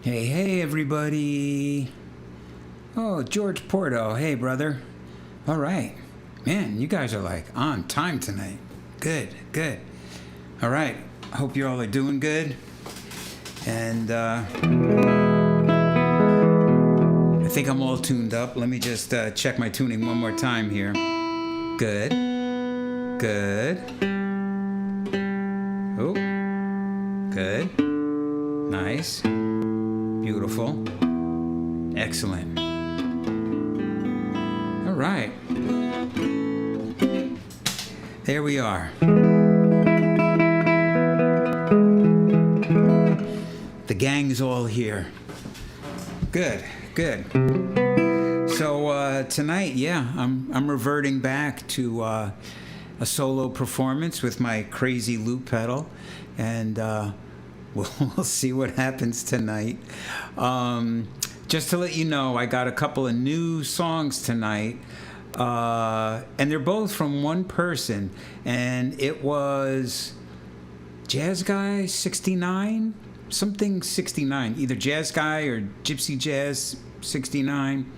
Hey, hey, everybody. Oh, George Porto. Hey, brother. All right. Man, you guys are like on time tonight. Good, good. All right. I hope you all are doing good. And I think I'm all tuned up. Let me just check my tuning one more time here. Good. Good. Oh. Good. Nice. Beautiful. Excellent. All right. There we are. The gang's all here. Good, good. So tonight, yeah, I'm reverting back to a solo performance with my crazy loop pedal, and we'll see what happens tonight. Just to let you know, I got a couple of new songs tonight, and they're both from one person, and it was Jazz Guy 69, something 69, either Jazz Guy or Gypsy Jazz 69.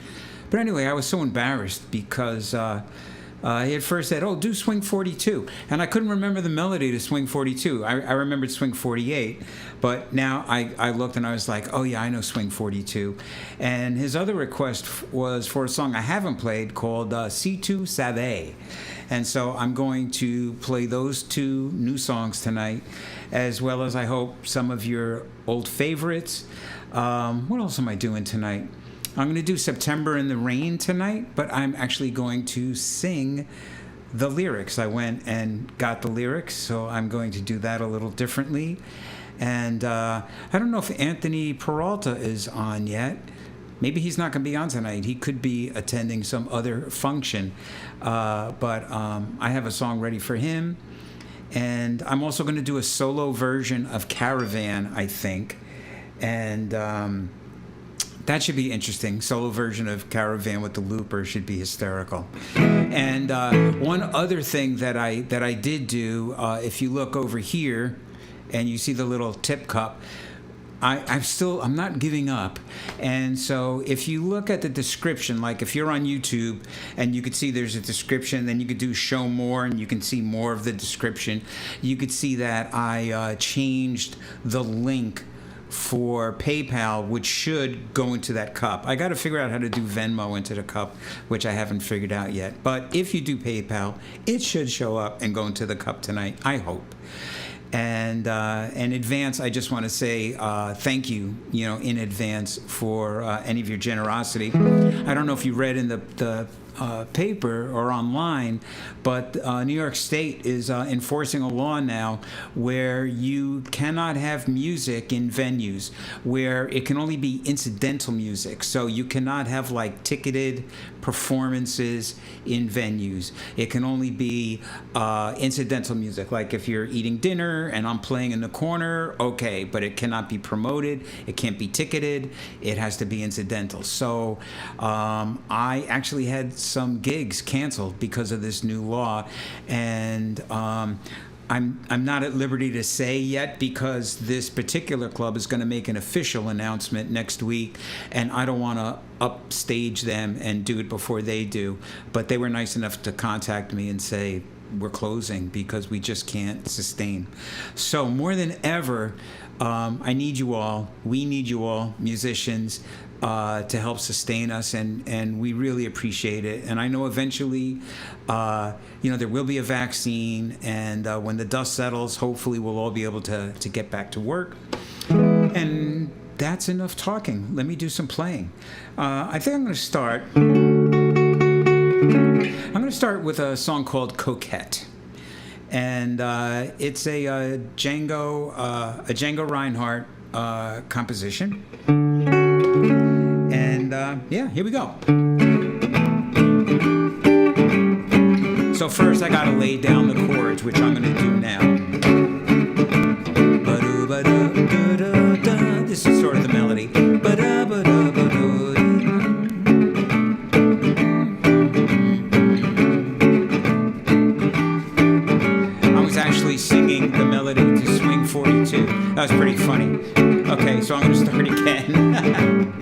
But anyway, I was so embarrassed because he had first said, do Swing 42. And I couldn't remember the melody to Swing 42. I remembered Swing 48. But now I looked and I was like, oh, yeah, I know Swing 42. And his other request was for a song I haven't played called Si Tu Savais. And so I'm going to play those two new songs tonight, as well as, I hope, some of your old favorites. What else am I doing tonight? I'm going to do September in the Rain tonight, but I'm actually going to sing the lyrics. I went and got the lyrics, so I'm going to do that a little differently. And I don't know if Anthony Peralta is on yet. Maybe he's not going to be on tonight. He could be attending some other function. But I have a song ready for him. And I'm also going to do a solo version of Caravan, I think. And that should be interesting. Solo version of Caravan with the looper should be hysterical. And one other thing that I did do, if you look over here and you see the little tip cup, I'm not giving up. And so if you look at the description, like if you're on YouTube and you could see there's a description, then you could do show more and you can see more of the description. You could see that I changed the link for PayPal, which should go into that cup. I got to figure out how to do Venmo into the cup, which I haven't figured out yet. But if you do PayPal, it should show up and go into the cup tonight, I hope. And in advance, I just want to say thank you, in advance for any of your generosity. I don't know if you read in the paper or online, but New York State is enforcing a law now where you cannot have music in venues, where it can only be incidental music. So you cannot have like ticketed performances in venues. It can only be incidental music. Like if you're eating dinner and I'm playing in the corner, okay, but it cannot be promoted. It can't be ticketed. It has to be incidental. So I actually had some gigs canceled because of this new law, and I'm not at liberty to say yet because this particular club is going to make an official announcement next week, and I don't want to upstage them and do it before they do. But they were nice enough to contact me and say, we're closing because we just can't sustain. So more than ever, I need you all. We need you all, musicians, to help sustain us, and we really appreciate it. And I know eventually, there will be a vaccine, and when the dust settles, hopefully we'll all be able to get back to work. And that's enough talking. Let me do some playing. I think I'm going to start. I'm going to start with a song called Coquette. And it's a Django Reinhardt composition. And here we go. So first I gotta lay down the chords, which I'm gonna do now. This is sort of the melody. I was actually singing the melody to Swing 42. That was pretty funny. Okay, So I'm going to start again.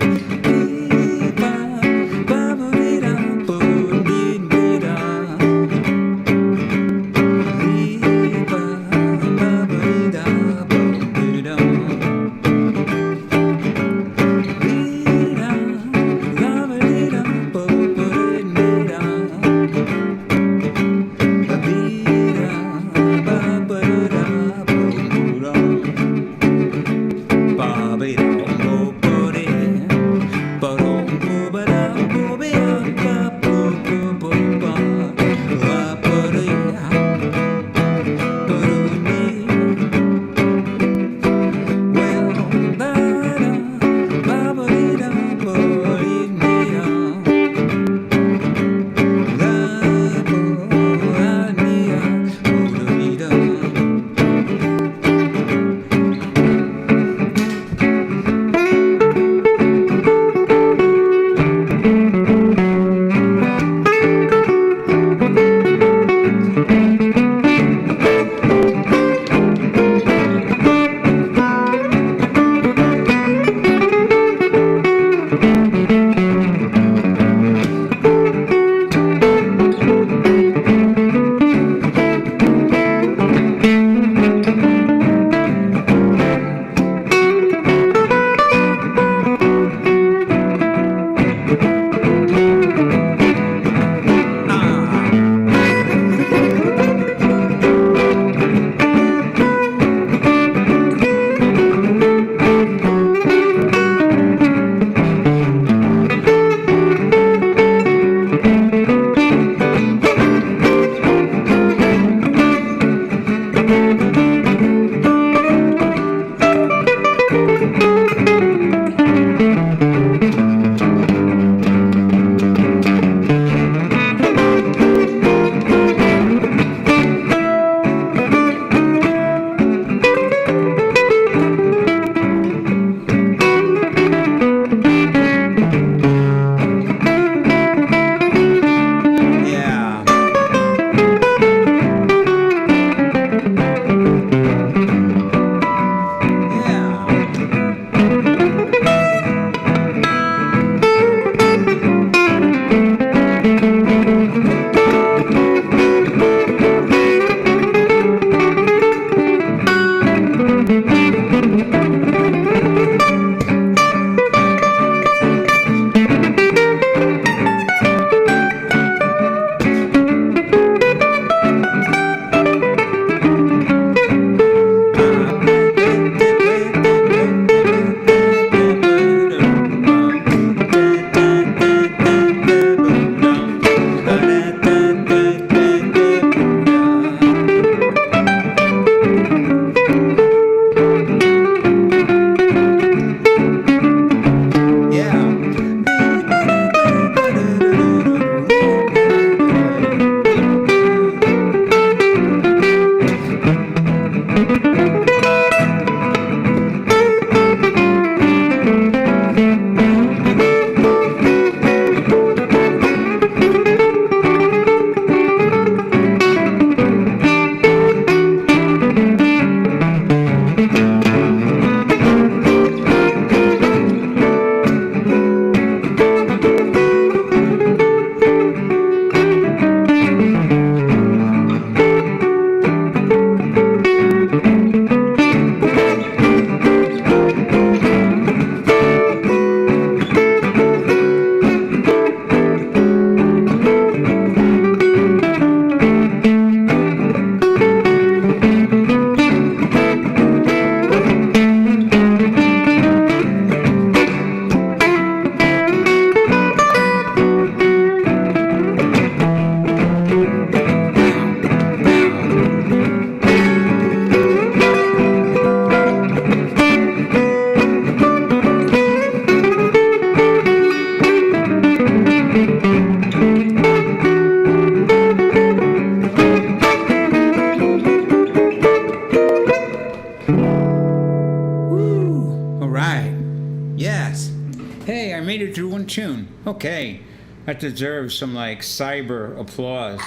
Tune. Okay. That deserves some like cyber applause.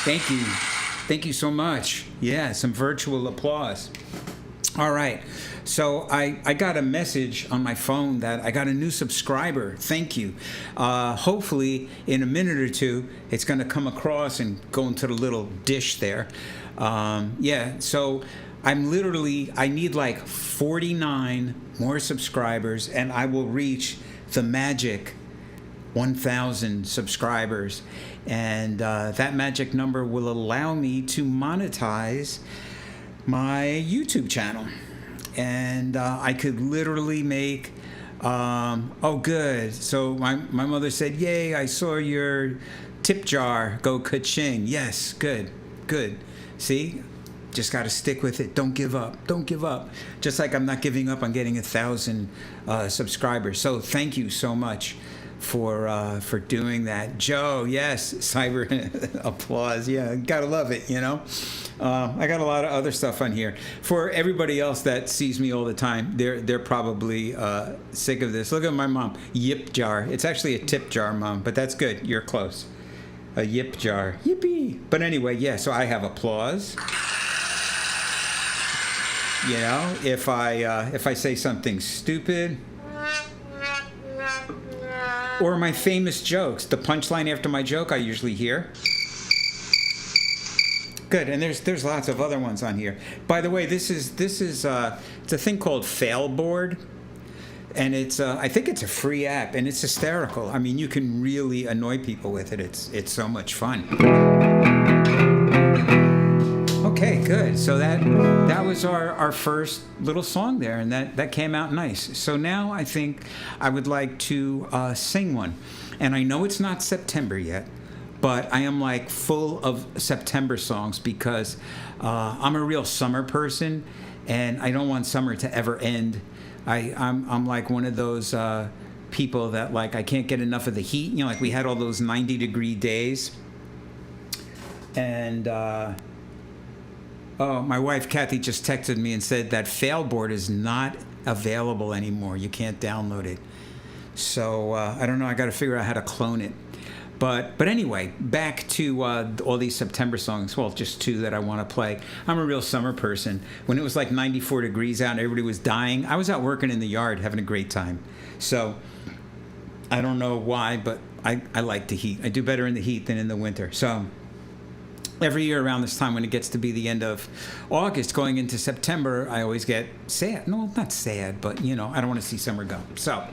Thank you. Thank you so much. Yeah, some virtual applause. All right. So I got a message on my phone that I got a new subscriber. Thank you. Hopefully, in a minute or two, it's going to come across and go into the little dish there. Yeah, so I need like 49 more subscribers, and I will reach the magic 1,000 subscribers. And that magic number will allow me to monetize my YouTube channel. And I could literally make, oh, good. So my mother said, yay, I saw your tip jar go ka-ching. Yes, good. See? Just got to stick with it. Don't give up. Don't give up. Just like I'm not giving up on getting 1,000 subscribers. So thank you so much for doing that. Joe, yes, cyber applause. Yeah, gotta love it, you know. I got a lot of other stuff on here. For everybody else that sees me all the time, they're probably sick of this. Look at my mom, yip jar. It's actually a tip jar, Mom, but that's good. You're close. A yip jar, yippee. But anyway, yeah. So I have applause. You know, if I say something stupid. Or my famous jokes. The punchline after my joke I usually hear. Good, and there's lots of other ones on here. By the way, this is it's a thing called Failboard, and it's I think it's a free app, and it's hysterical. I mean, you can really annoy people with it. It's so much fun. Okay, good. So that was our first little song there, and that came out nice. So now I think I would like to sing one. And I know it's not September yet, but I am like full of September songs because I'm a real summer person, and I don't want summer to ever end. I'm like one of those people that like I can't get enough of the heat. You know, like we had all those 90-degree days, and oh, my wife Kathy just texted me and said that Failboard is not available anymore. You can't download it. So I don't know. I got to figure out how to clone it. But anyway, back to all these September songs. Well, just two that I want to play. I'm a real summer person. When it was like 94 degrees out and everybody was dying, I was out working in the yard having a great time. So I don't know why, but I like the heat. I do better in the heat than in the winter. So every year around this time when it gets to be the end of August going into September, I always get sad. No, not sad, but, you know, I don't want to see summer go. So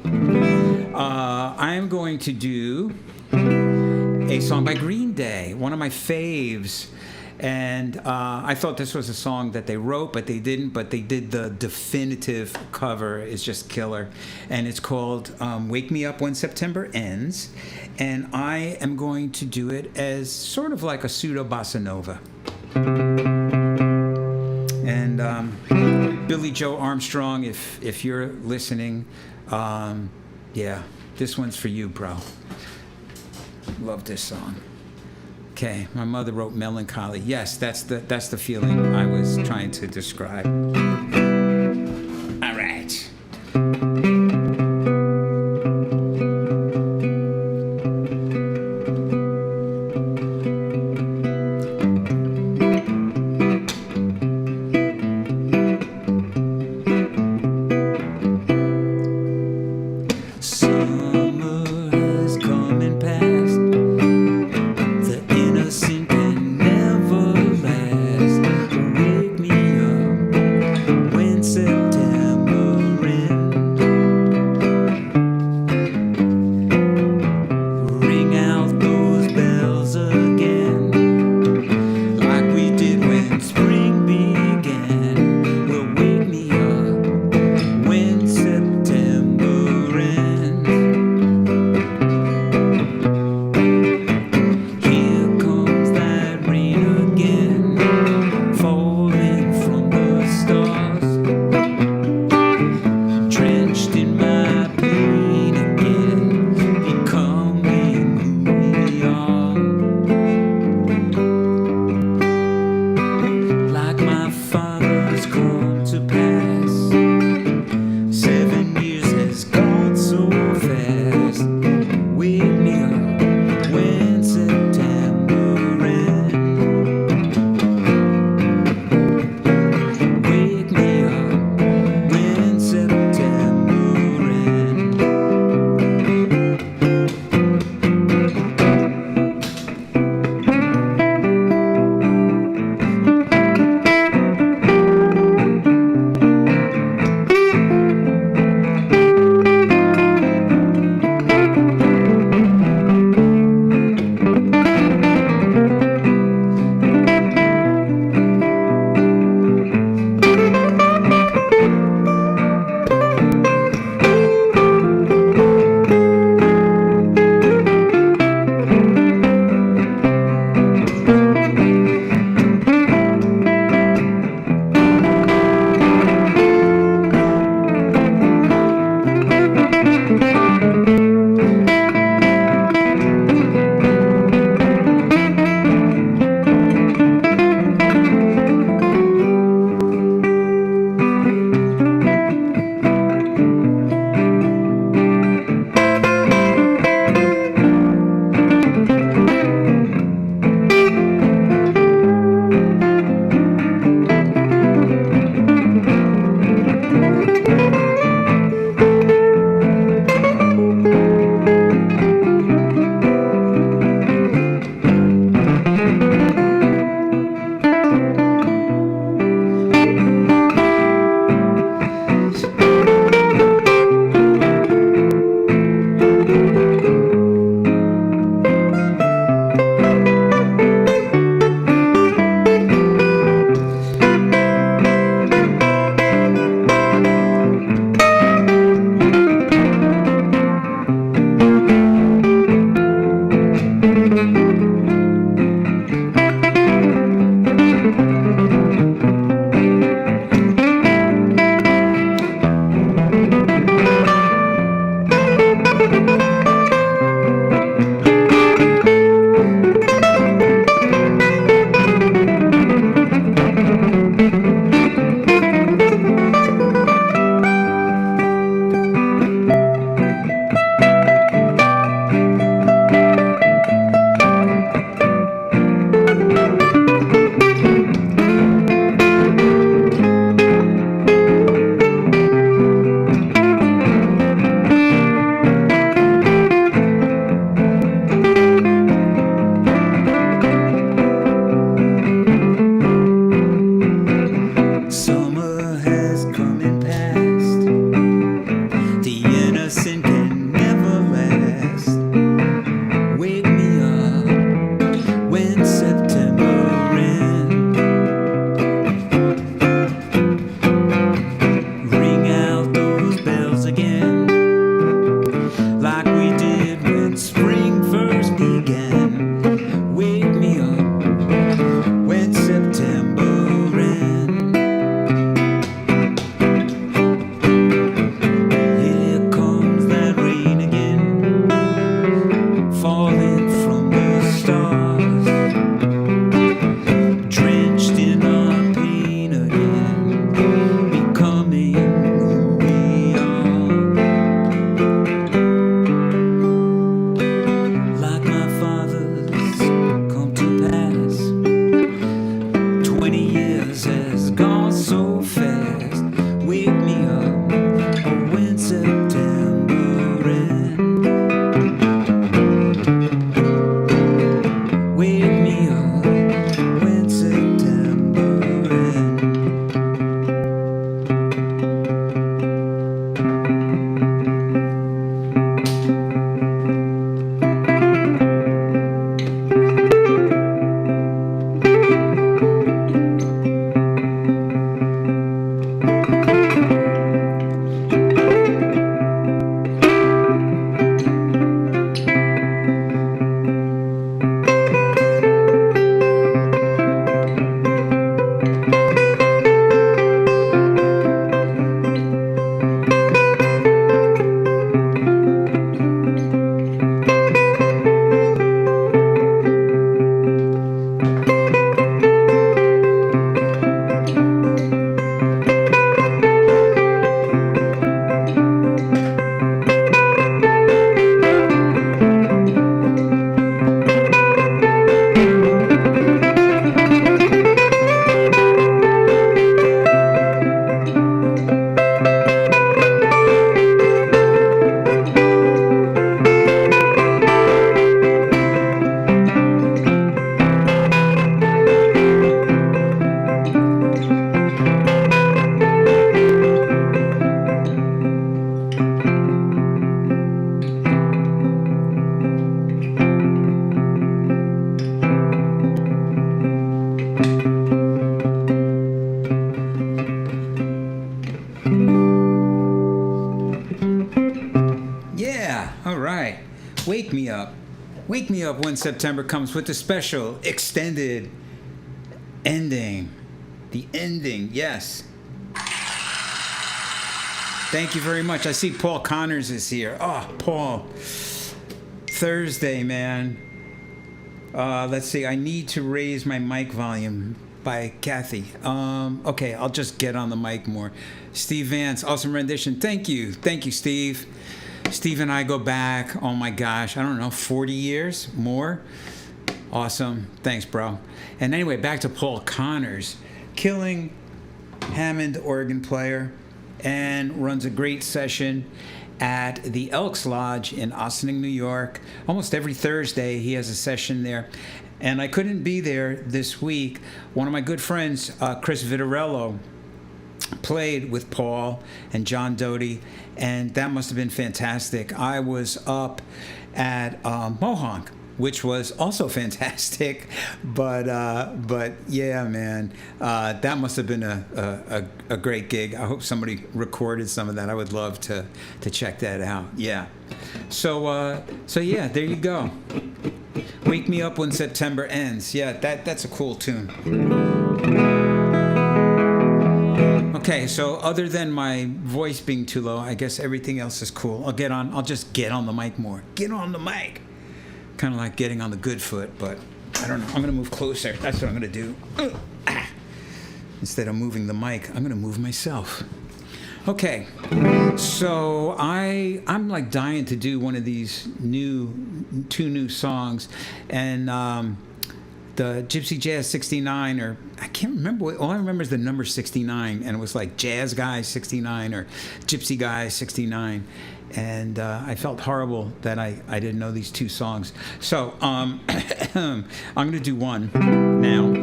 I am going to do a song by Green Day, one of my faves. And I thought this was a song that they wrote, but they didn't. But they did the definitive cover. It's just killer. And it's called Wake Me Up When September Ends. And I am going to do it as sort of like a pseudo bossa nova. And Billy Joe Armstrong, if you're listening, yeah, this one's for you, bro. Love this song. Okay, my mother wrote melancholy. Yes, that's the feeling I was trying to describe. All right. Wake Wake Me Up When September Comes with the special extended ending. The ending, yes. Thank you very much. I see Paul Connors is here. Oh, Paul. Thursday, man. Let's see. I Need to Raise My Mic Volume by Kathy. Okay, I'll just get on the mic more. Steve Vance, awesome rendition. Thank you. Thank you, Steve. Steve and I go back, oh my gosh, I don't know, 40 years more? Awesome. Thanks, bro. And anyway, back to Paul Connors. Killing Hammond organ player and runs a great session at the Elks Lodge in Ossining, New York. Almost every Thursday he has a session there. And I couldn't be there this week. One of my good friends, Chris Vitarello, played with Paul and John Doty, and that must have been fantastic. I was up at Mohonk, which was also fantastic, but yeah, man, that must have been a great gig. I hope somebody recorded some of that. I would love to check that out. Yeah, so yeah, there you go. Wake Me Up When September Ends. Yeah, that's a cool tune. Okay, so other than my voice being too low, I guess everything else is cool. I'll just get on the mic more. Get on the mic. Kind of like getting on the good foot, but I don't know. I'm going to move closer. That's what I'm going to do. Instead of moving the mic, I'm going to move myself. Okay, so I'm like dying to do one of these two new songs, and the Gypsy Jazz 69, or I can't remember. All I remember is the number 69, and it was like Jazz Guy 69 or Gypsy Guy 69. And I felt horrible that I didn't know these two songs. So I'm going to do one now.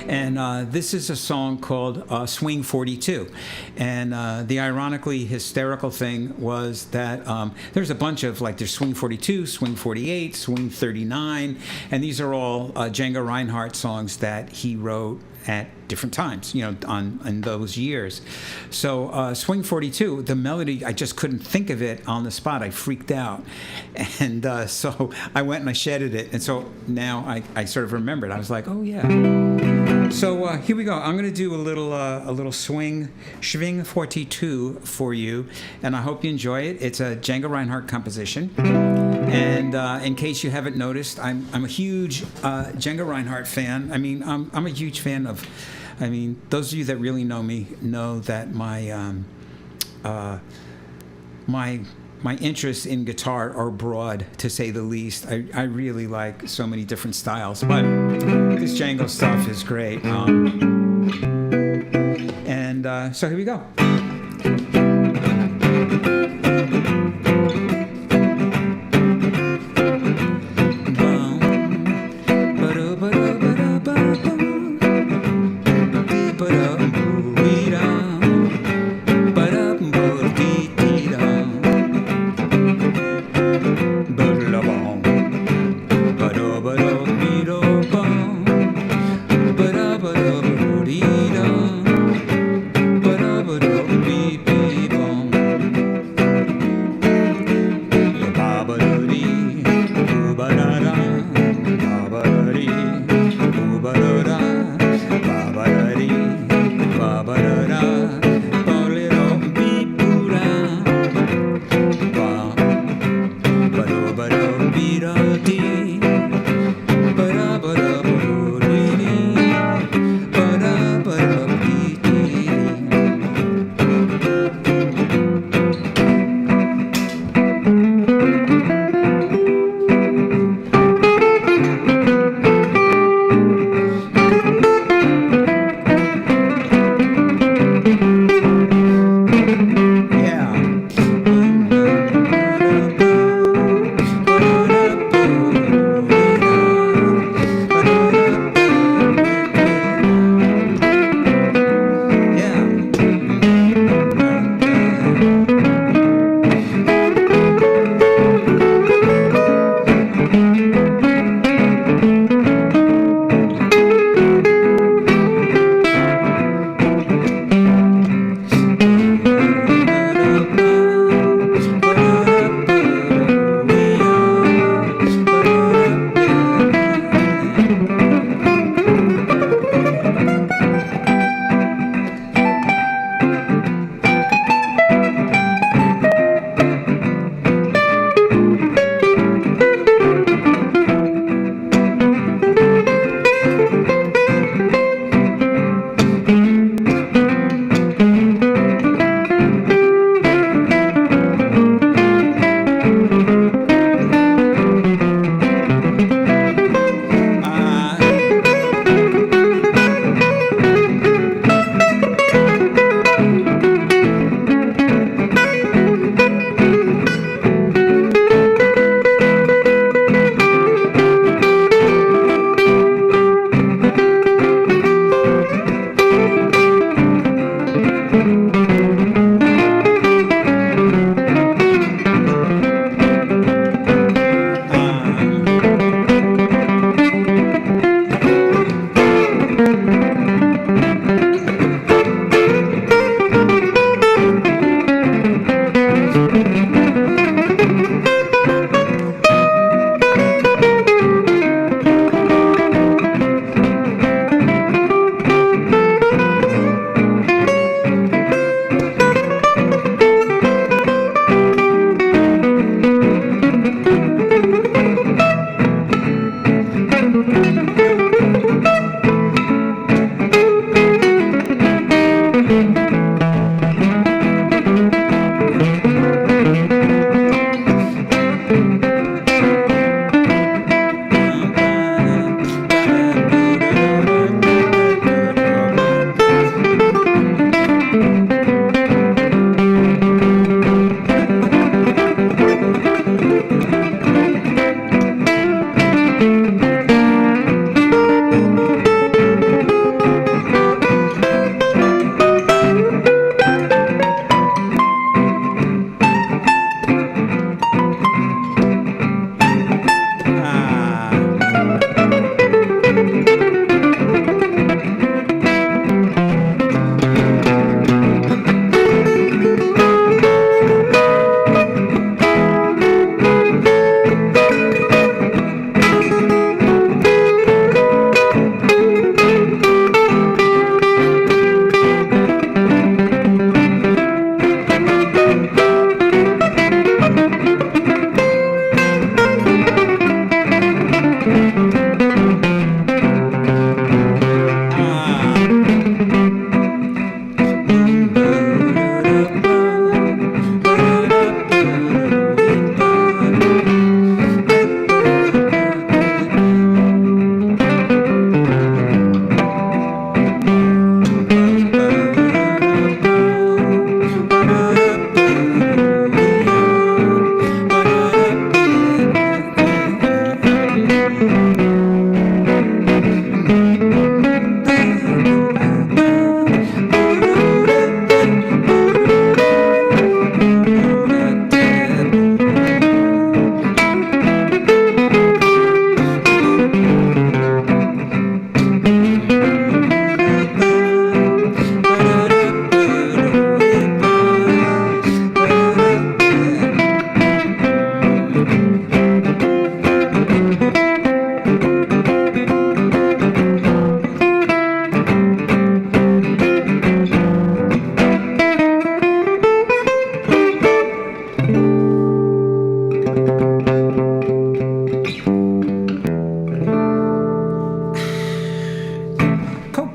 And this is a song called Swing 42. And the ironically hysterical thing was that there's a bunch of, like, there's Swing 42, Swing 48, Swing 39. And these are all Django Reinhardt songs that he wrote at different times, in those years. So Swing 42, the melody, I just couldn't think of it on the spot. I freaked out. And so I went and I shedded it. And so now I sort of remembered. I was like, oh, yeah. So here we go. I'm going to do a little Swing 42 for you. And I hope you enjoy it. It's a Django Reinhardt composition. And in case you haven't noticed, I'm a huge Django Reinhardt fan. I mean, I'm a huge fan of. I mean, those of you that really know me know that my my interests in guitar are broad, to say the least. I really like so many different styles, but this Django stuff is great. And so here we go.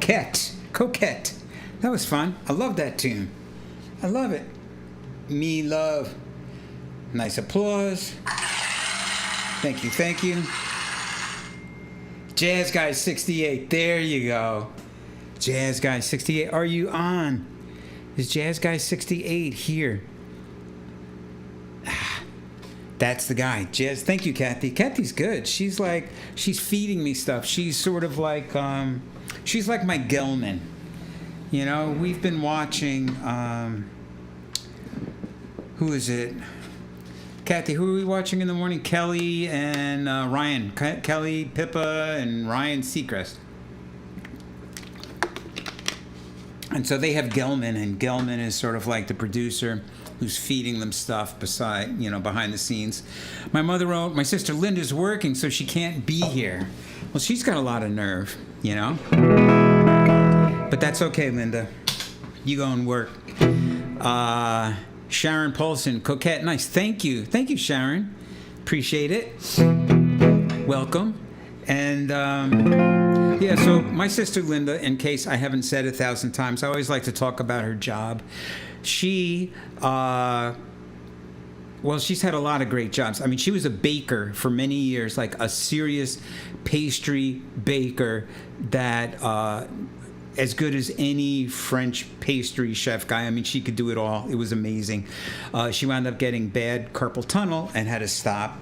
Coquette. That was fun. I love that tune. I love it. Me love. Nice applause. Thank you. Jazz Guy 68. There you go. Jazz Guy 68. Are you on? Is Jazz Guy 68 here? That's the guy. Jazz. Thank you, Kathy. Kathy's good. She's feeding me stuff. She's sort of like, she's like my Gelman. You know, we've been watching, who is it? Kathy, who are we watching in the morning? Kelly and Ryan. Kelly Pippa and Ryan Seacrest. And so they have Gelman, and Gelman is sort of like the producer who's feeding them stuff behind the scenes. My sister Linda's working, so she can't be here. Well, she's got a lot of nerve, you know? But that's okay, Linda. You go and work. Sharon Paulson, Coquette, nice. Thank you, Sharon. Appreciate it. Welcome. And so my sister Linda, in case I haven't said it 1,000 times, I always like to talk about her job. She, she's had a lot of great jobs. I mean, she was a baker for many years, like a serious pastry baker that as good as any French pastry chef guy. I mean, she could do it all. It was amazing. She wound up getting bad carpal tunnel and had to stop.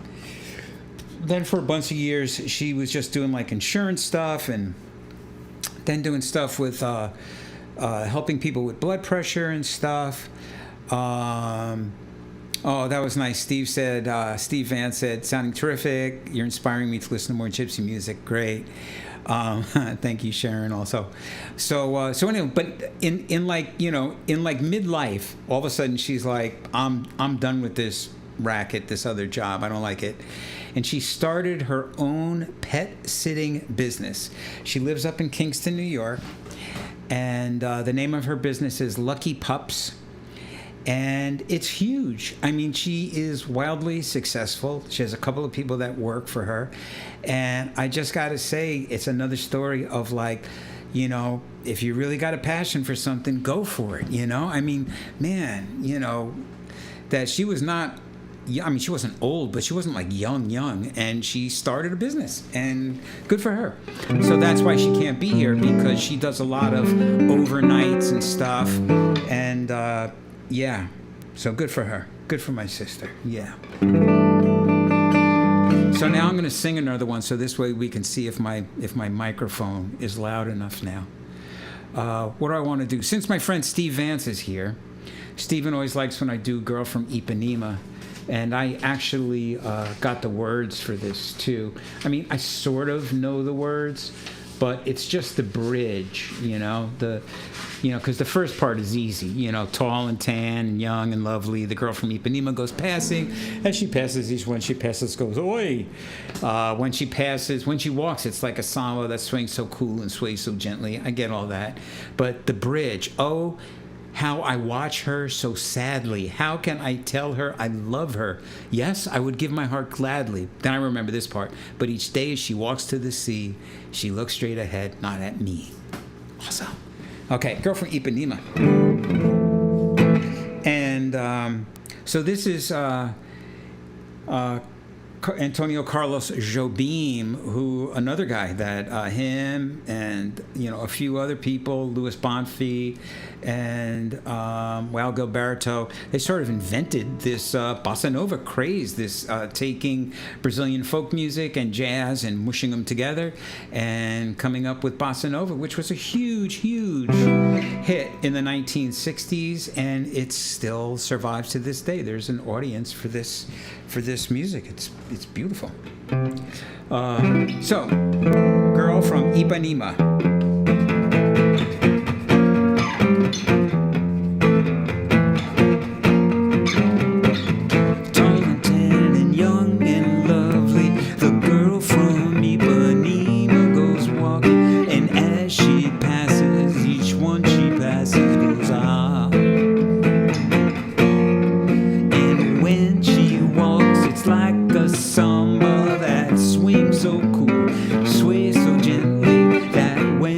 Then for a bunch of years, she was just doing like insurance stuff, and then doing stuff with helping people with blood pressure and stuff. Oh, that was nice. Steve Vance said, sounding terrific. You're inspiring me to listen to more gypsy music. Great. Thank you, Sharon, also. So anyway, but in midlife, all of a sudden she's like, I'm done with this racket, this other job. I don't like it. And she started her own pet sitting business. She lives up in Kingston, New York, and the name of her business is Lucky Pups. And it's huge. I mean, she is wildly successful. She has a couple of people that work for her. And I just got to say, it's another story of like, you know, if you really got a passion for something, go for it, you know? I mean, man, you know, that she was not, I mean, she wasn't old, but she wasn't like young. And she started a business. And good for her. So that's why she can't be here, because she does a lot of overnights and stuff. And, yeah, so good for her. Good for my sister. Yeah. So now I'm going to sing another one, so this way we can see if my microphone is loud enough now. What do I want to do? Since my friend Steve Vance is here, Steven always likes when I do Girl from Ipanema, and I actually got the words for this too. I mean, I sort of know the words, but it's just the bridge, you know, because the first part is easy, you know, tall and tan and young and lovely. The girl from Ipanema goes passing. As she passes, each one she passes goes, oi. When she walks, it's like a samba that swings so cool and sways so gently. I get all that. But the bridge, oh, how I watch her so sadly. How can I tell her I love her? Yes, I would give my heart gladly. Then I remember this part. But each day as she walks to the sea, she looks straight ahead, not at me. Awesome. Okay, Girl from Ipanema. And so this is Antonio Carlos Jobim, who another guy that him and a few other people, Louis Bonfi and Wal Gilberto, they sort of invented this bossa nova craze, this taking Brazilian folk music and jazz and mushing them together and coming up with bossa nova, which was a huge hit in the 1960s, and it still survives to this day. There's an audience for this music. It's beautiful. So, Girl from Ipanema. Samba that swings so cool, sways so gently, that when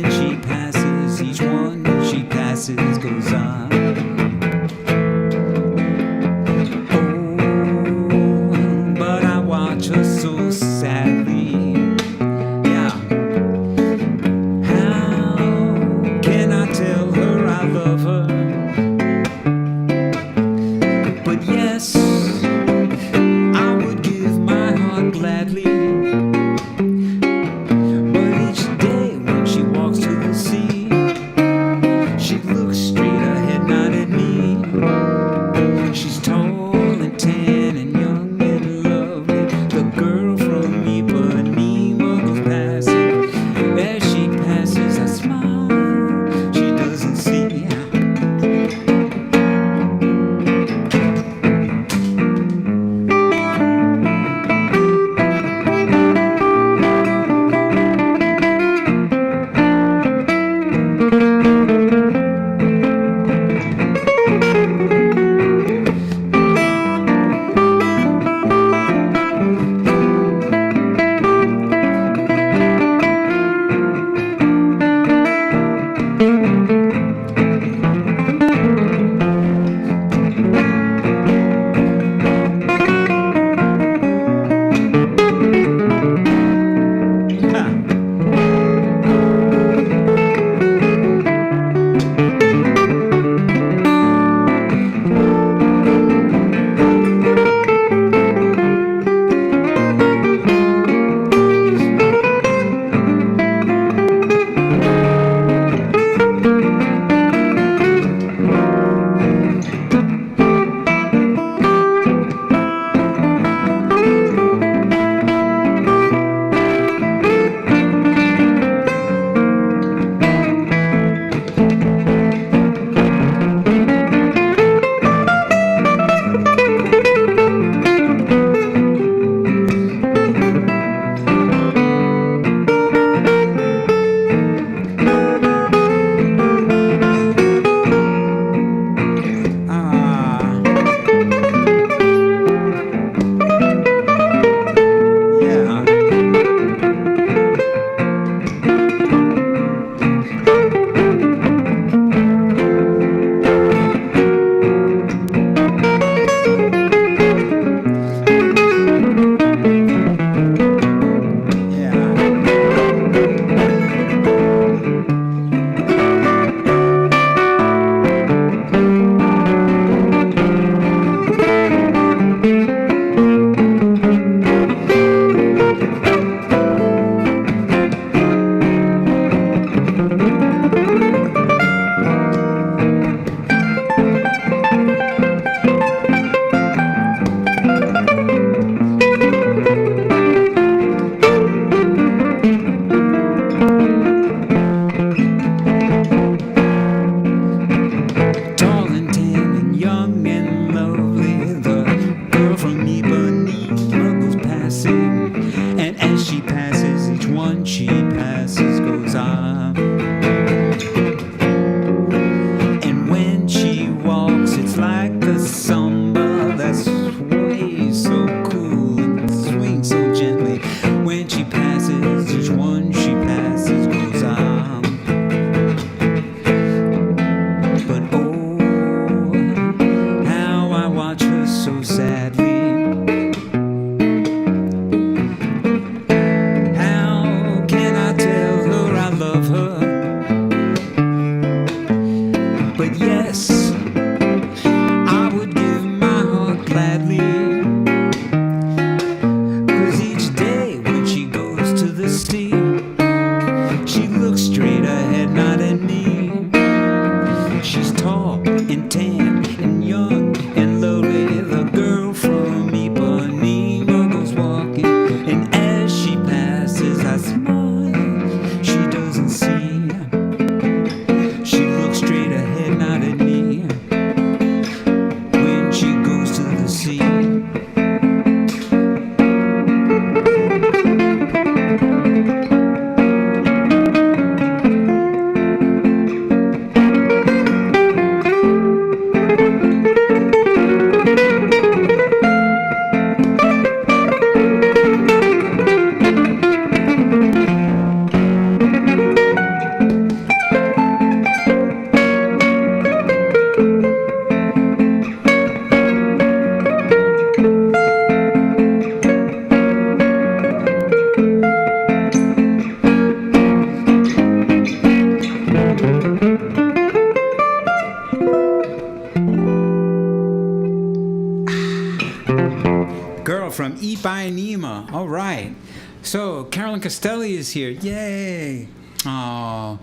All right. So Carolyn Castelli is here. Yay. Oh,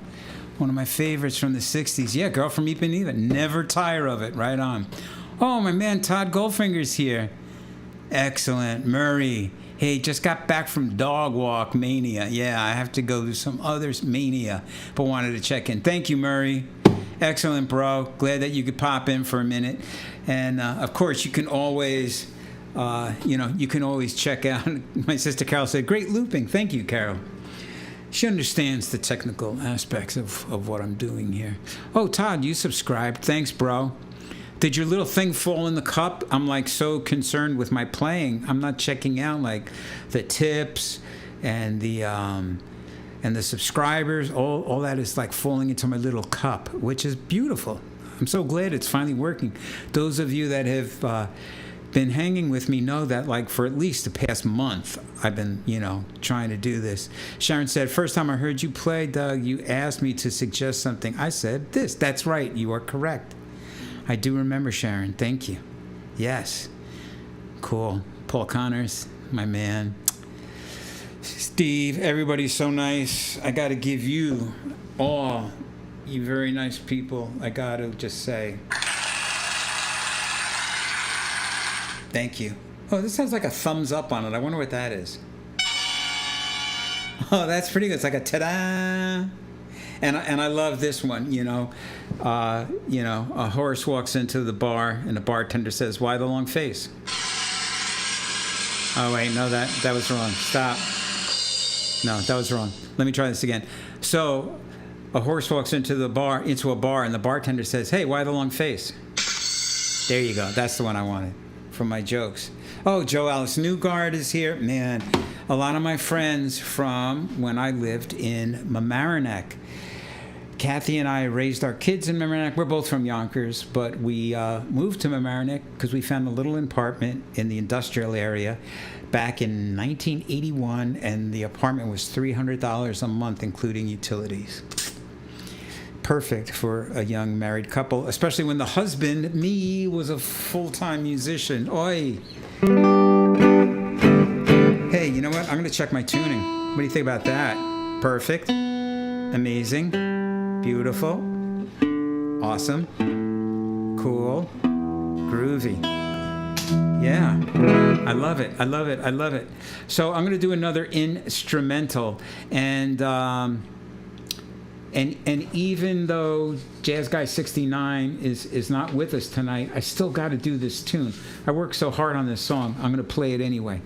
one of my favorites from the 60s. Yeah, Girl from Ipanema. Never tire of it. Right on. Oh, my man Todd Goldfinger's here. Excellent. Murray. Hey, just got back from Dog Walk Mania. Yeah, I have to go to some other mania, but wanted to check in. Thank you, Murray. Excellent, bro. Glad that you could pop in for a minute. And, of course, you can always, you can always check out. My sister Carol said, great looping. Thank you, Carol. She understands the technical aspects of what I'm doing here. Oh, Todd, you subscribed. Thanks, bro. Did your little thing fall in the cup? I'm like so concerned with my playing. I'm not checking out like the tips and the subscribers. All that is like falling into my little cup, which is beautiful. I'm so glad it's finally working. Those of you that have been hanging with me know that like for at least the past month, I've been, trying to do this. Sharon said, first time I heard you play, Doug, you asked me to suggest something. I said this. That's right. You are correct. I do remember, Sharon. Thank you. Yes. Cool. Paul Connors, my man. Steve, everybody's so nice. I got to give you all, you very nice people, I got to just say, thank you. Oh, this has like a thumbs up on it. I wonder what that is. Oh, that's pretty good. It's like a ta-da. And I love this one, a horse walks into the bar and the bartender says, why the long face? Oh, wait, no, that was wrong. Stop. No, that was wrong. Let me try this again. So a horse walks into a bar and the bartender says, hey, why the long face? There you go. That's the one I wanted from my jokes. Oh, Joe Alice Newgard is here. Man, a lot of my friends from when I lived in Mamaroneck. Kathy and I raised our kids in Mamaroneck. We're both from Yonkers, but we moved to Mamaroneck because we found a little apartment in the industrial area back in 1981, and the apartment was $300 a month, including utilities. Perfect for a young married couple, especially when the husband, me, was a full-time musician. Oi! Hey, you know what? I'm going to check my tuning. What do you think about that? Perfect. Amazing. Beautiful. Awesome. Cool. Groovy. Yeah. I love it. I love it. I love it. So I'm going to do another instrumental. And even though Jazz Guy 69 is not with us tonight, I still got to do this tune. I worked so hard on this song. I'm going to play it anyway.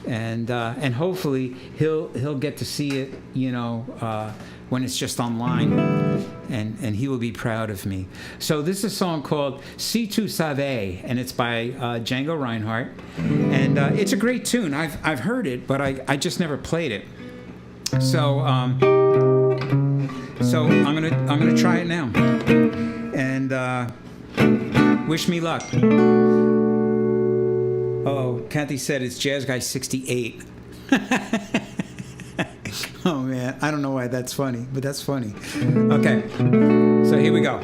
And hopefully he'll get to see it, when it's just online, and he will be proud of me. So this is a song called Si Tu Savais, and it's by Django Reinhardt, and it's a great tune. I've heard it, but I just never played it. So I'm gonna try it now, and wish me luck. Oh, Kathy said it's Jazz Guy 68. Oh, man. I don't know why that's funny, but that's funny. Okay. So here we go.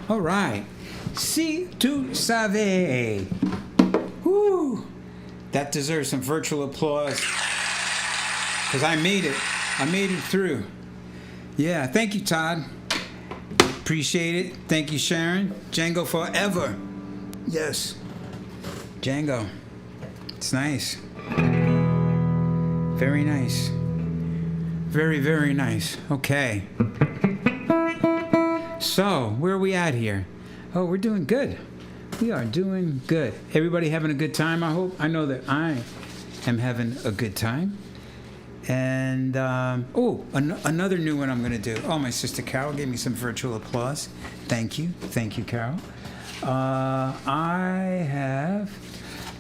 All right. Si tu savais. Woo. That deserves some virtual applause. Because I made it. I made it through. Yeah, thank you, Todd. Appreciate it. Thank you, Sharon. Django forever. Yes. Django. It's nice. Very nice. Very, very nice. Okay. So, where are we at here? Oh, we're doing good. We are doing good. Everybody having a good time, I hope? I know that I am having a good time. And, another new one I'm going to do. Oh, my sister Carol gave me some virtual applause. Thank you. Thank you, Carol.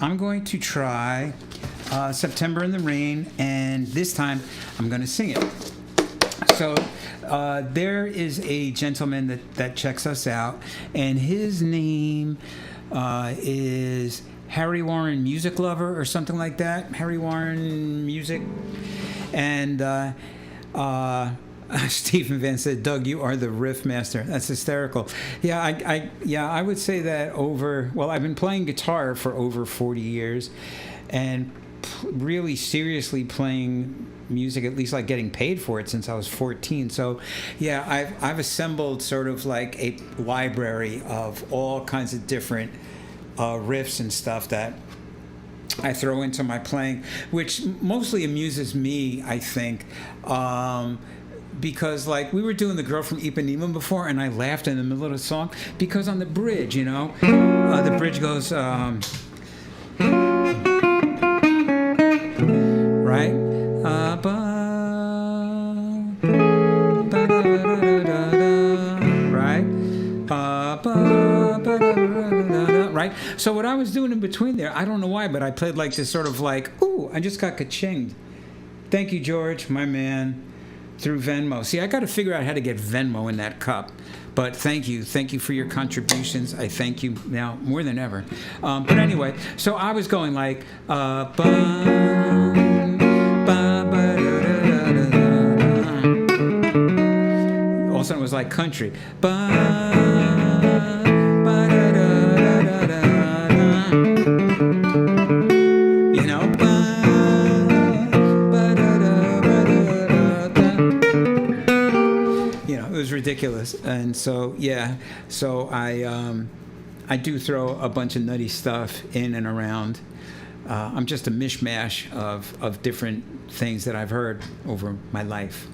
I'm going to try September in the Rain, and this time I'm going to sing it. So there is a gentleman that checks us out, and his name is Harry Warren Music Lover or something like that. Harry Warren Music. And Stephen Van said, Doug, you are the riff master. That's hysterical. Yeah, I would say that I've been playing guitar for over 40 years and really seriously playing music, at least like getting paid for it, since I was 14. So yeah, I've assembled sort of like a library of all kinds of different riffs and stuff that I throw into my playing, which mostly amuses me, I think, because like we were doing The Girl from Ipanema before, and I laughed in the middle of the song because on the bridge, the bridge goes, right? Right? So what I was doing in between there, I don't know why, but I played like this sort of like, ooh, I just got ka-chinged. Thank you, George, my man, through Venmo. See, I got to figure out how to get Venmo in that cup. But thank you for your contributions. I thank you now more than ever. But anyway, so I was going like, all of a sudden it was like country. It was ridiculous. And so I do throw a bunch of nutty stuff in and around. I'm just a mishmash of different things that I've heard over my life.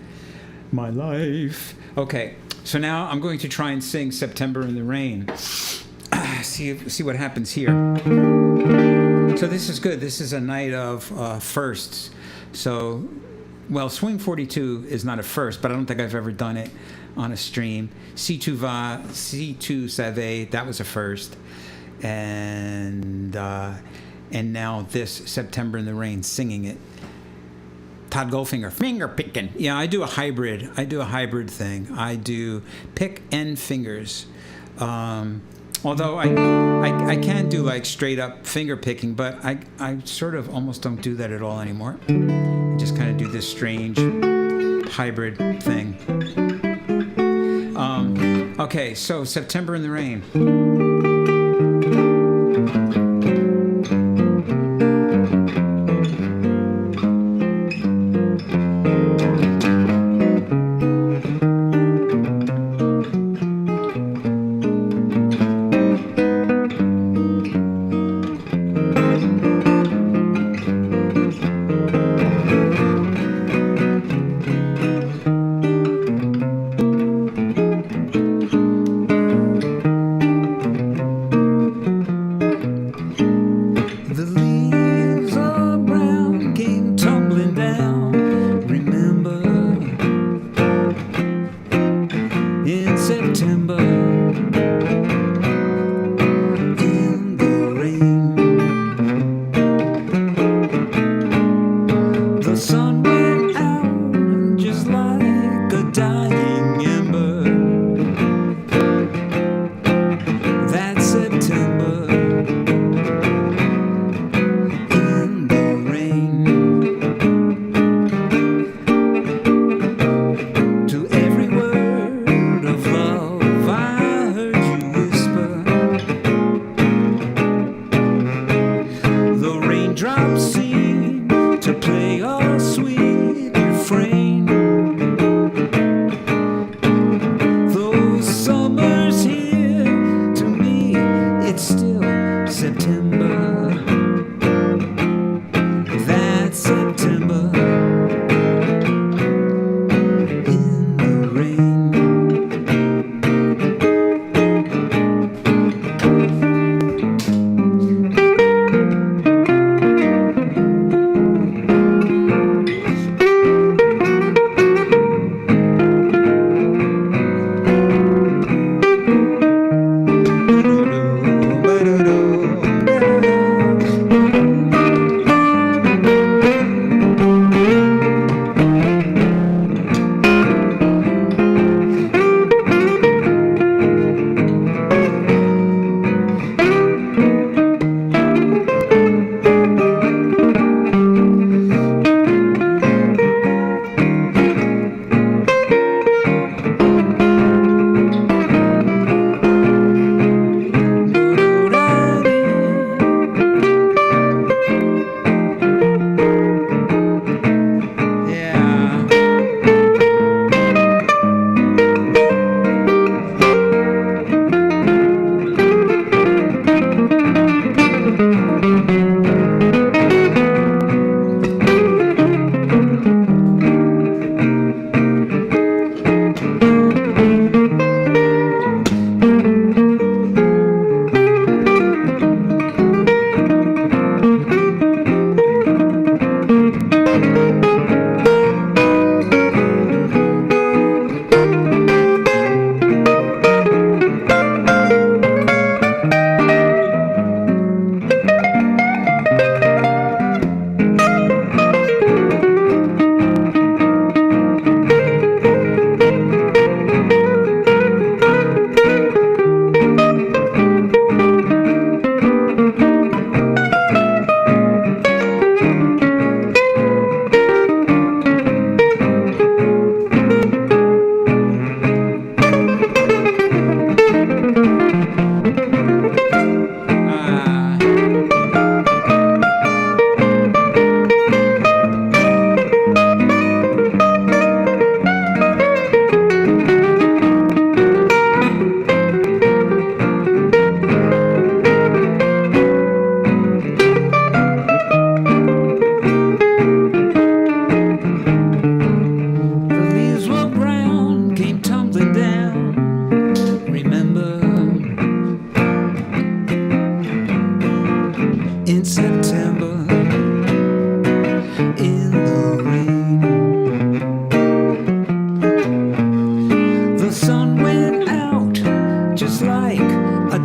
Okay, so now I'm going to try and sing September in the Rain. See what happens here. So this is good. This is a night of firsts. So, Swing 42 is not a first, but I don't think I've ever done it on a stream. Si tu savais, that was a first. And now this September in the Rain, singing it. Todd Goldfinger, finger picking. Yeah, I do a hybrid thing. I do pick and fingers. Although I can do like straight up finger picking, but I sort of almost don't do that at all anymore. I just kind of do this strange hybrid thing. Okay, so September in the Rain.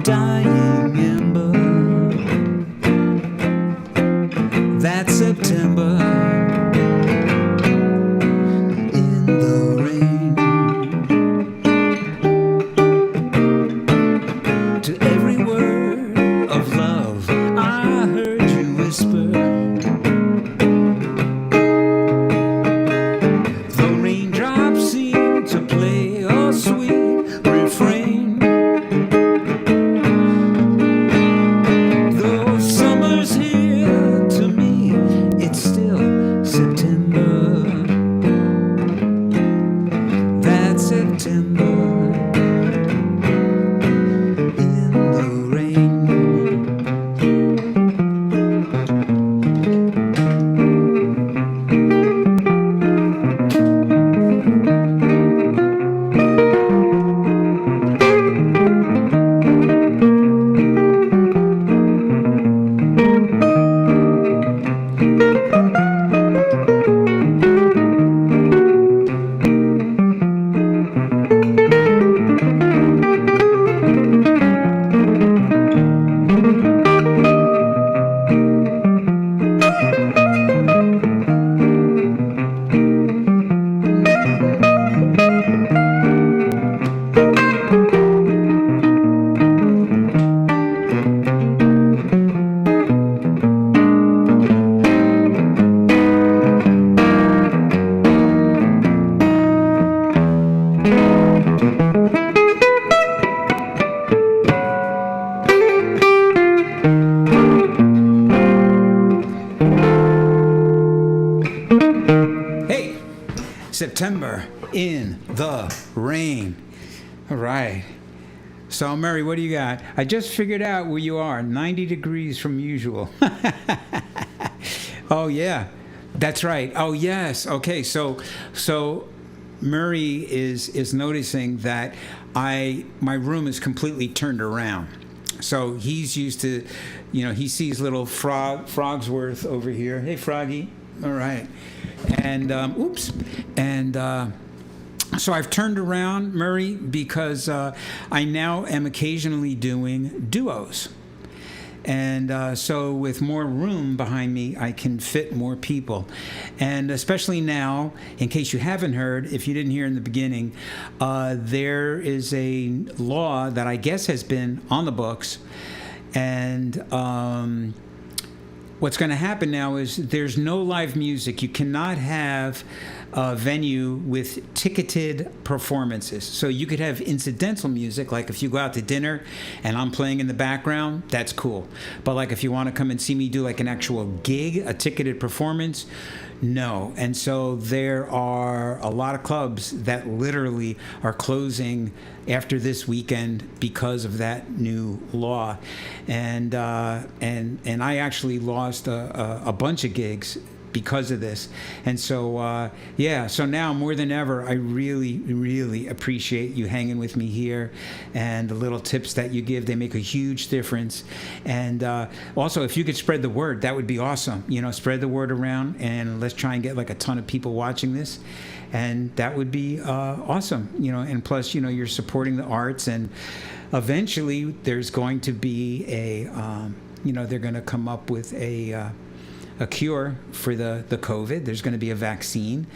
dying ember. That September in the rain. To every word of love I heard you whisper. The raindrops seem to play a sweet refrain. Though summer's here, to me it's still September. That September in the rain. Hey, September in the rain. All right. So, Murray, what do you got? I just figured out where you are, 90 degrees from usual. Oh, yeah. That's right. Oh, yes. Okay, so Murray is noticing that my room is completely turned around. So he's used to, he sees little Frogsworth over here. Hey, Froggy. All right. And, so I've turned around, Murray, because I now am occasionally doing duos. And so with more room behind me, I can fit more people. And especially now, in case you haven't heard, if you didn't hear in the beginning, there is a law that I guess has been on the books. And what's going to happen now is there's no live music. You cannot have a venue with ticketed performances. So you could have incidental music, like if you go out to dinner and I'm playing in the background, that's cool. But like if you want to come and see me do like an actual gig, a ticketed performance, no. And so there are a lot of clubs that literally are closing after this weekend because of that new law. And I actually lost a bunch of gigs because of this. And so, so now more than ever, I really, really appreciate you hanging with me here, and the little tips that you give, they make a huge difference. And also, if you could spread the word, that would be awesome. Spread the word around, and let's try and get like a ton of people watching this. And that would be awesome, and plus, you're supporting the arts, and eventually there's going to be they're going to come up with a cure for the COVID. There's going to be a vaccine,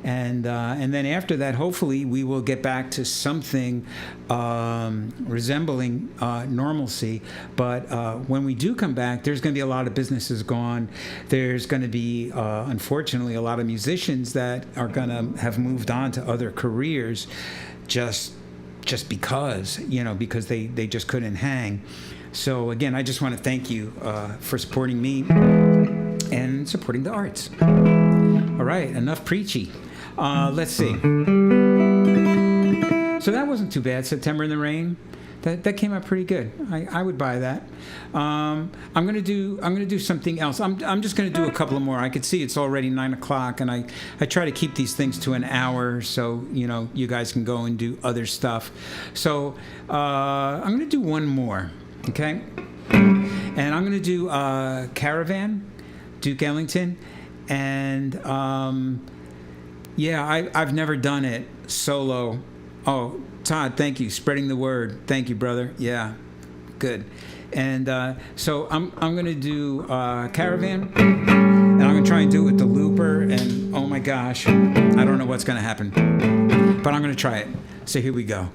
and then after that, hopefully, we will get back to something resembling normalcy. But when we do come back, there's going to be a lot of businesses gone. There's going to be, unfortunately, a lot of musicians that are going to have moved on to other careers, just because they just couldn't hang. So again, I just want to thank you for supporting me and supporting the arts. All right, enough preachy. Let's see. So that wasn't too bad. September in the Rain. That came out pretty good. I would buy that. I'm gonna do something else. I'm just gonna do a couple of more. I could see it's already 9:00, and I try to keep these things to an hour so you guys can go and do other stuff. So I'm gonna do one more. Okay, and I'm gonna do Caravan, Duke Ellington, and I've never done it solo. Oh, Todd, thank you, spreading the word. Thank you, brother. Yeah, good. And so I'm going to do Caravan, and I'm going to try and do it with the looper, and oh my gosh, I don't know what's going to happen, but I'm going to try it. So here we go.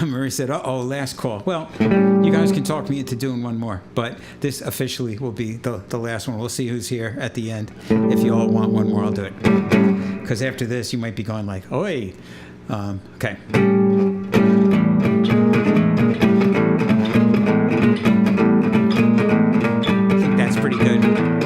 Marie said, uh-oh, last call. Well, you guys can talk me into doing one more, but this officially will be the last one. We'll see who's here at the end. If you all want one more, I'll do it. Because after this, you might be going like, oi. Okay. I think that's pretty good.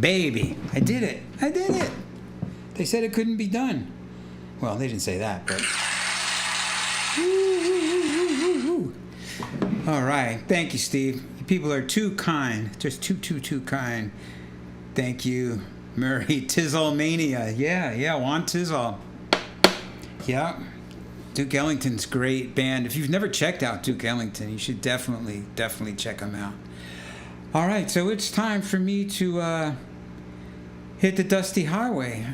Baby, I did it. I did it. They said it couldn't be done. Well, they didn't say that, but... All right. Thank you, Steve. You people are too kind. Just too kind. Thank you, Murray. Loop-Mania. Yeah, want Tizzle. Yeah. Duke Ellington's great band. If you've never checked out Duke Ellington, you should definitely check them out. All right, so it's time for me to hit the dusty highway.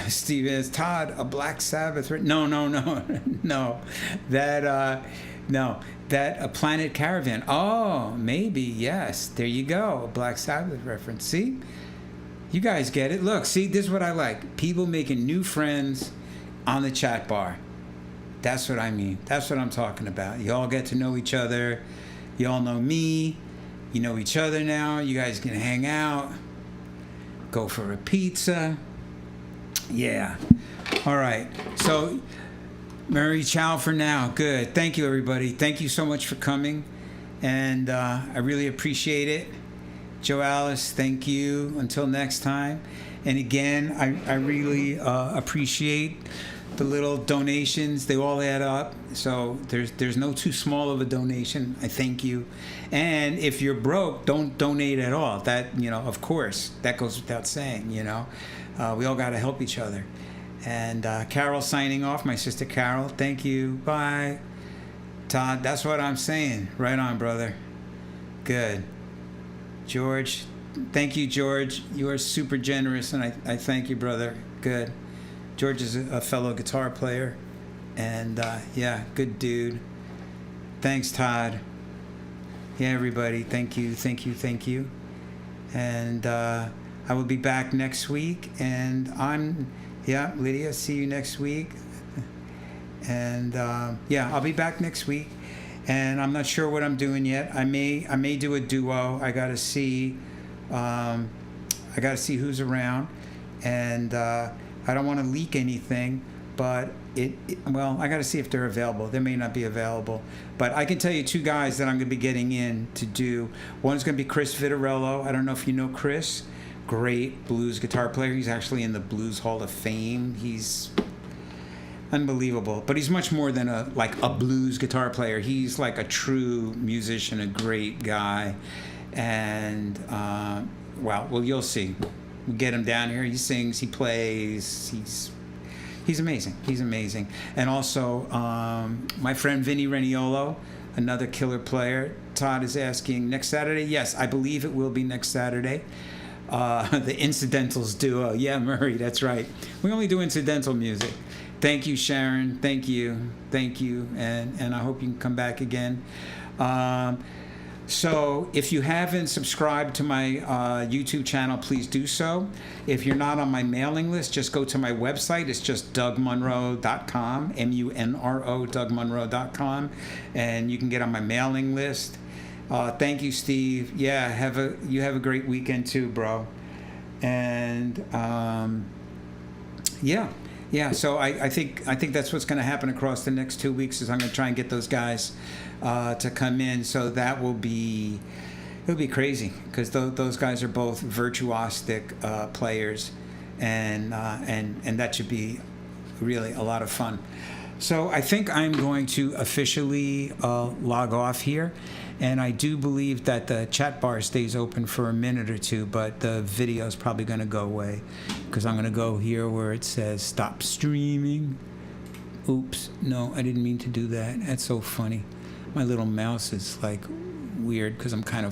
Steve is Todd, a Black Sabbath. No. That a Planet Caravan. Oh, maybe, yes. There you go. A Black Sabbath reference. See? You guys get it. Look, see, this is what I like. People making new friends on the chat bar. That's what I mean. That's what I'm talking about. You all get to know each other. You all know me. You know each other now. You guys can hang out. Go for a pizza. Yeah. All right. So, Murray, ciao for now. Good. Thank you, everybody. Thank you so much for coming. And I really appreciate it. Joe Alice, thank you. Until next time. And again, I really appreciate the little donations. They all add up. So there's no too small of a donation. I thank you. And if you're broke, don't donate at all. That, of course, that goes without saying, we all got to help each other. And Carol signing off, my sister Carol. Thank you. Bye. Todd, that's what I'm saying. Right on, brother. Good. George, thank you, George. You are super generous, and I thank you, brother. Good. George is a fellow guitar player. And, yeah, good dude. Thanks, Todd. Yeah, everybody, thank you. And I will be back next week. And Lydia, see you next week. And, I'll be back next week. And I'm not sure what I'm doing yet. I may do a duo. I gotta see who's around. And I don't want to leak anything, but I got to see if they're available. They may not be available. But I can tell you two guys that I'm going to be getting in to do. One's going to be Chris Vitarello. I don't know if you know Chris. Great blues guitar player. He's actually in the Blues Hall of Fame. He's unbelievable. But he's much more than a blues guitar player. He's like a true musician, a great guy. And, you'll see. We'll get him down here. He sings, he plays, he's amazing. And also, my friend Vinny Reniolo, another killer player. Todd is asking, next Saturday? Yes, I believe it will be next Saturday. The Incidentals duo. Yeah, Murray, that's right. We only do incidental music. Thank you, Sharon. Thank you. And I hope you can come back again. So if you haven't subscribed to my YouTube channel, please do so. If you're not on my mailing list, just go to my website. It's just DougMunro.com, M-U-N-R-O, DougMunro.com, and you can get on my mailing list. Thank you, Steve. Yeah, you have a great weekend too, bro. And so I think that's what's going to happen across the next 2 weeks is I'm going to try and get those guys to come in. So it'll be crazy because those guys are both virtuosic players, and that should be really a lot of fun. So I think I'm going to officially log off here. And I do believe that the chat bar stays open for a minute or two, but the video is probably going to go away because I'm going to go here where it says stop streaming. Oops, no, I didn't mean to do that. That's so funny. My little mouse is like weird because I'm kind of